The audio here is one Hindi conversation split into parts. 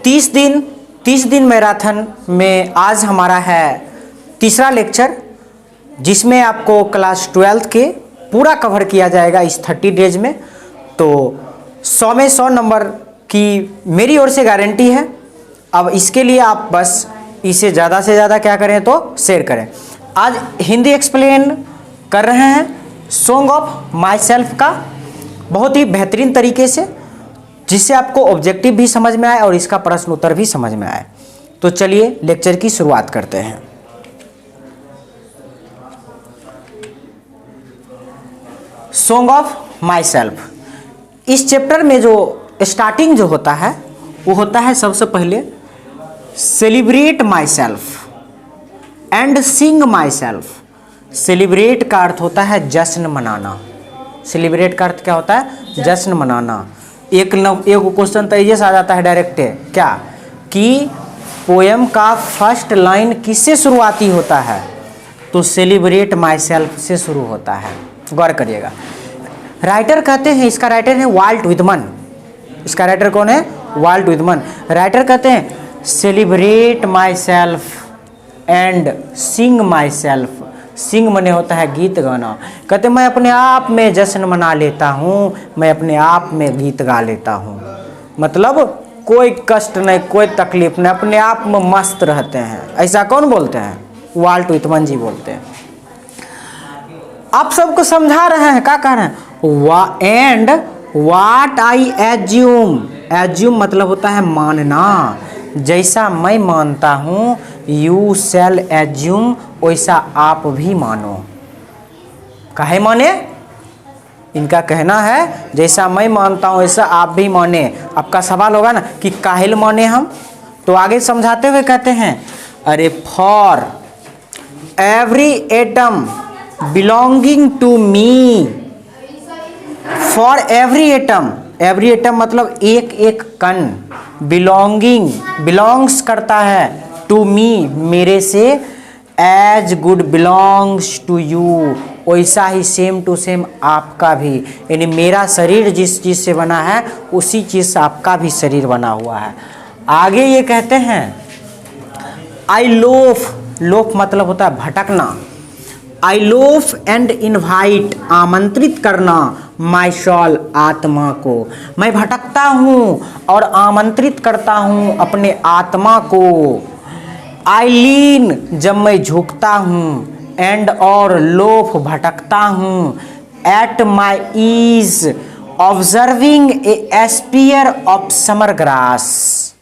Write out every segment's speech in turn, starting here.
30 दिन मैराथन में आज हमारा है तीसरा लेक्चर, जिसमें आपको क्लास 12th के पूरा कवर किया जाएगा इस 30 डेज में। तो 100 में 100 नंबर की मेरी ओर से गारंटी है। अब इसके लिए आप बस इसे ज़्यादा से ज़्यादा क्या करें तो शेयर करें। आज हिंदी एक्सप्लेन कर रहे हैं सॉन्ग ऑफ माई सेल्फ का बहुत ही बेहतरीन तरीके से, जिससे आपको ऑब्जेक्टिव भी समझ में आए और इसका प्रश्न उत्तर भी समझ में आए। तो चलिए लेक्चर की शुरुआत करते हैं। सॉन्ग ऑफ माई सेल्फ, इस चैप्टर में जो स्टार्टिंग जो होता है वो होता है सबसे पहले celebrate myself and sing my self. Celebrate का अर्थ होता है जश्न मनाना। सेलिब्रेट का अर्थ क्या होता है? जश्न मनाना। एक क्वेश्चन तो ये आ जाता है डायरेक्ट, क्या कि पोएम का फर्स्ट लाइन किससे शुरुआती होता है? तो सेलिब्रेट माई सेल्फ से शुरू होता है। गौर करिएगा। राइटर कहते हैं, इसका राइटर है वाल्ट विथमन। इसका राइटर कौन है? वाल्ट विथमन। राइटर कहते हैं celebrate myself and sing myself. Sing मने होता है गीत गाना। कहते मैं अपने आप में जश्न मना लेता हूँ, मैं अपने आप में गीत गा लेता हूँ। मतलब कोई कष्ट नहीं, कोई तकलीफ नहीं, अपने आप में मस्त रहते हैं। ऐसा कौन बोलते हैं? वाल्ट विथमन जी बोलते हैं। आप सबको समझा रहे हैं, क्या कह रहे हैं? And what I assume. Assume मतलब होता है मानना। जैसा मैं मानता हूँ, यू शैल एज्यूम, वैसा आप भी मानो। काहे माने? इनका कहना है जैसा मैं मानता हूँ वैसा आप भी माने। आपका सवाल होगा ना कि काहे माने हम? तो आगे समझाते हुए कहते हैं अरे for every atom belonging to me. For every atom, every atom मतलब एक एक कण, बिलोंगिंग बिलोंग्स करता है, टू मी मेरे से, as good belongs to you वैसा ही सेम टू सेम आपका भी। यानी मेरा शरीर जिस चीज़ से बना है उसी चीज़ से आपका भी शरीर बना हुआ है। आगे ये कहते हैं आई लोफ, लोफ मतलब होता है भटकना। आई लोफ एंड इनवाइट, आमंत्रित करना, माई सॉल आत्मा को। मैं भटकता हूँ और आमंत्रित करता हूँ अपने आत्मा को। आई लीन, जब मैं झुकता हूँ, एंड और लोफ भटकता हूँ, at my ease observing a spear of summer grass.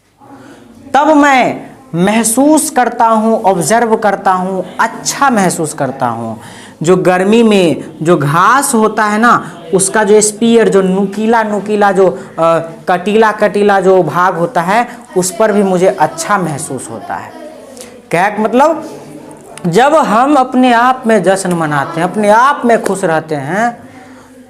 तब मैं महसूस करता हूँ, ऑब्जर्व करता हूँ, अच्छा महसूस करता हूँ। जो गर्मी में जो घास होता है ना, उसका जो स्पीयर, जो नुकीला नुकीला जो कटीला कटीला जो भाग होता है, उस पर भी मुझे अच्छा महसूस होता है। क्या मतलब? जब हम अपने आप में जश्न मनाते हैं, अपने आप में खुश रहते हैं,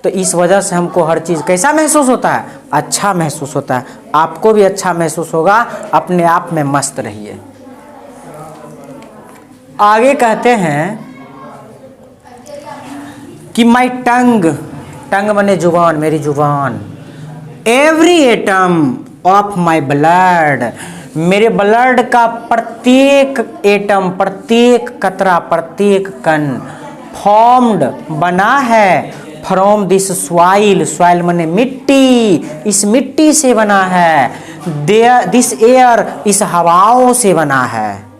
तो इस वजह से हमको हर चीज़ कैसा महसूस होता है? अच्छा महसूस होता है। आपको भी अच्छा महसूस होगा। अपने आप में मस्त रहिए। आगे कहते हैं कि माई टंग, टंग माने जुबान, मेरी जुबान, every atom of my blood, मेरे ब्लड का प्रत्येक एटम, प्रत्येक कतरा, प्रत्येक कण, फॉर्म्ड बना है, फ्रॉम दिस सॉइल, सॉइल माने मिट्टी, इस मिट्टी से बना है, दिस एयर, इस हवाओं से बना है।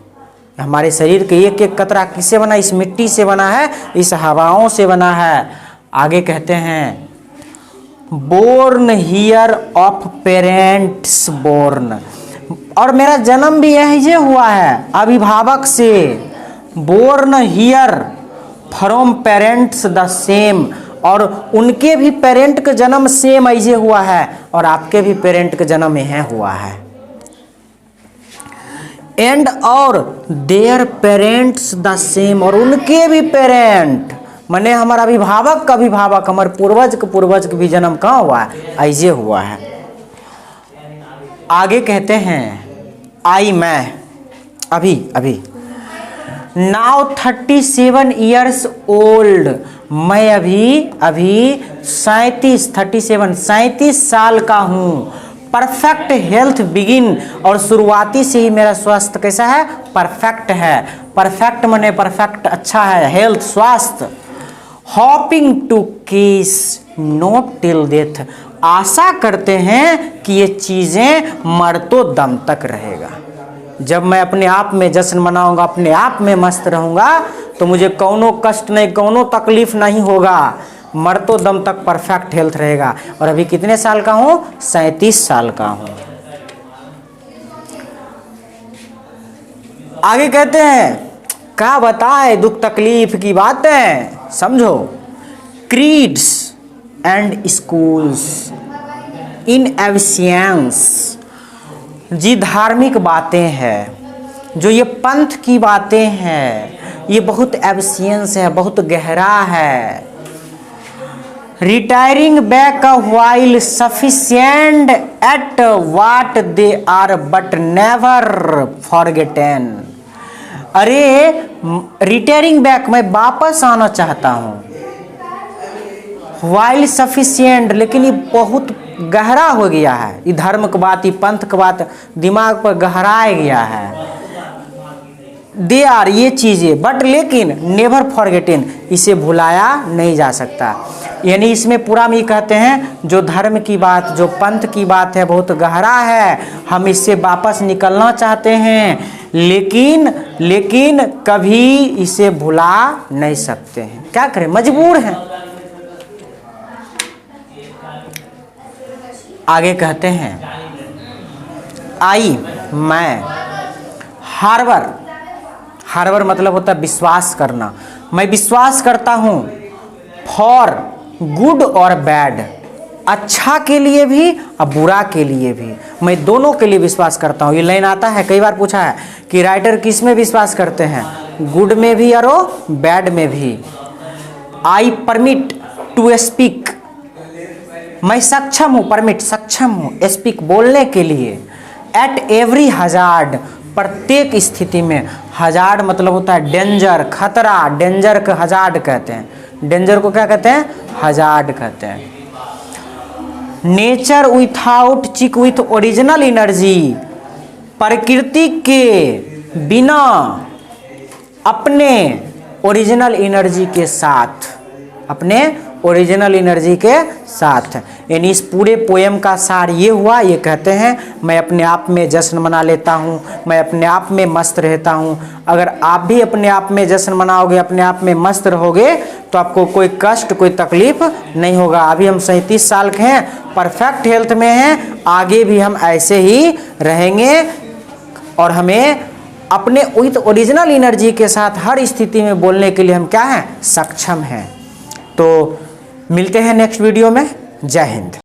हमारे शरीर के एक एक कतरा किससे बना? इस मिट्टी से बना है, इस हवाओं से बना है। आगे कहते हैं born here of parents born, और मेरा जन्म भी यही हुआ है, अभिभावक से। Born here from parents the same, और उनके भी पेरेंट का जन्म सेम ऐसे हुआ है, और आपके भी पेरेंट का जन्म यह हुआ है। एंड और देयर पेरेंट्स द सेम, और उनके भी पेरेंट माने हमारा अभिभावक का अभिभावक, हमारे पूर्वज का भी जन्म कहाँ हुआ है? ऐसे हुआ है। आगे कहते हैं आई, मैं अभी नाउ 37 ईयर्स ओल्ड, मैं अभी 37 साल का हूँ। परफेक्ट हेल्थ बिगिन, और शुरुआती से ही मेरा स्वास्थ्य कैसा है, परफेक्ट है। परफेक्ट माने परफेक्ट अच्छा है, हेल्थ स्वास्थ्य। हॉपिंग टू किस नॉट टिल डेथ, आशा करते हैं कि ये चीजें मरतो दम तक रहेगा। जब मैं अपने आप में जश्न मनाऊंगा, अपने आप में मस्त रहूंगा, तो मुझे कौनो कष्ट नहीं, कौनो तकलीफ नहीं होगा, मरतो दम तक परफेक्ट हेल्थ रहेगा। और अभी कितने साल का हूं, 37 साल का हूं। आगे कहते हैं, क्या बताए दुख तकलीफ की बातें, समझो। क्रीड्स एंड स्कूल्स इन एविशियंस, जी धार्मिक बातें हैं, जो ये पंथ की बातें हैं, ये बहुत एविशियंस है, बहुत गहरा है। Retiring back while sufficient at what they are but never forgotten. अरे रिटायरिंग बैक, मैं वापस आना चाहता हूँ, वाइल सफिशिएंट, लेकिन ये बहुत गहरा हो गया है, ये धर्म की बात, ये पंथ की बात दिमाग पर गहराया गया है। दे आर, ये चीज़ें, बट लेकिन नेवर फॉरगेटिन, इसे भुलाया नहीं जा सकता। यानी इसमें पूरा में ये कहते हैं, जो धर्म की बात, जो पंथ की बात है, बहुत गहरा है, हम इससे वापस निकलना चाहते हैं, लेकिन कभी इसे भुला नहीं सकते हैं। क्या करें, मजबूर हैं। आगे कहते हैं, मैं हार्बर मतलब होता है विश्वास करना, मैं विश्वास करता हूँ, फॉर गुड और बैड, अच्छा के लिए भी और बुरा के लिए भी, मैं दोनों के लिए विश्वास करता हूँ। ये लाइन आता है, कई बार पूछा है कि राइटर किस में विश्वास करते हैं, गुड में भी और बैड में भी। आई परमिट टू स्पीक, मैं सक्षम हूँ, परमिट सक्षम हूँ, स्पीक बोलने के लिए, एट एवरी हजार्ड, प्रत्येक स्थिति में। हजार्ड मतलब होता है डेंजर, खतरा, डेंजर का हजार्ड कहते हैं, डेंजर को क्या कहते हैं, हजार्ड कहते हैं। नेचर विथआउट चिक विथ ओरिजिनल एनर्जी, प्रकृति के बिना अपने ओरिजिनल एनर्जी के साथ, अपने ओरिजिनल एनर्जी के साथ। यानी इस पूरे पोएम का सार ये हुआ, ये कहते हैं मैं अपने आप में जश्न मना लेता हूँ, मैं अपने आप में मस्त रहता हूँ। अगर आप भी अपने आप में जश्न मनाओगे, अपने आप में मस्त रहोगे, तो आपको कोई कष्ट, कोई तकलीफ नहीं होगा। अभी हम 37 साल के हैं, परफेक्ट हेल्थ में हैं, आगे भी हम ऐसे ही रहेंगे, और हमें अपने विथ ओरिजिनल एनर्जी के साथ हर स्थिति में बोलने के लिए हम क्या हैं, सक्षम हैं। तो मिलते हैं नेक्स्ट वीडियो में। जय हिंद।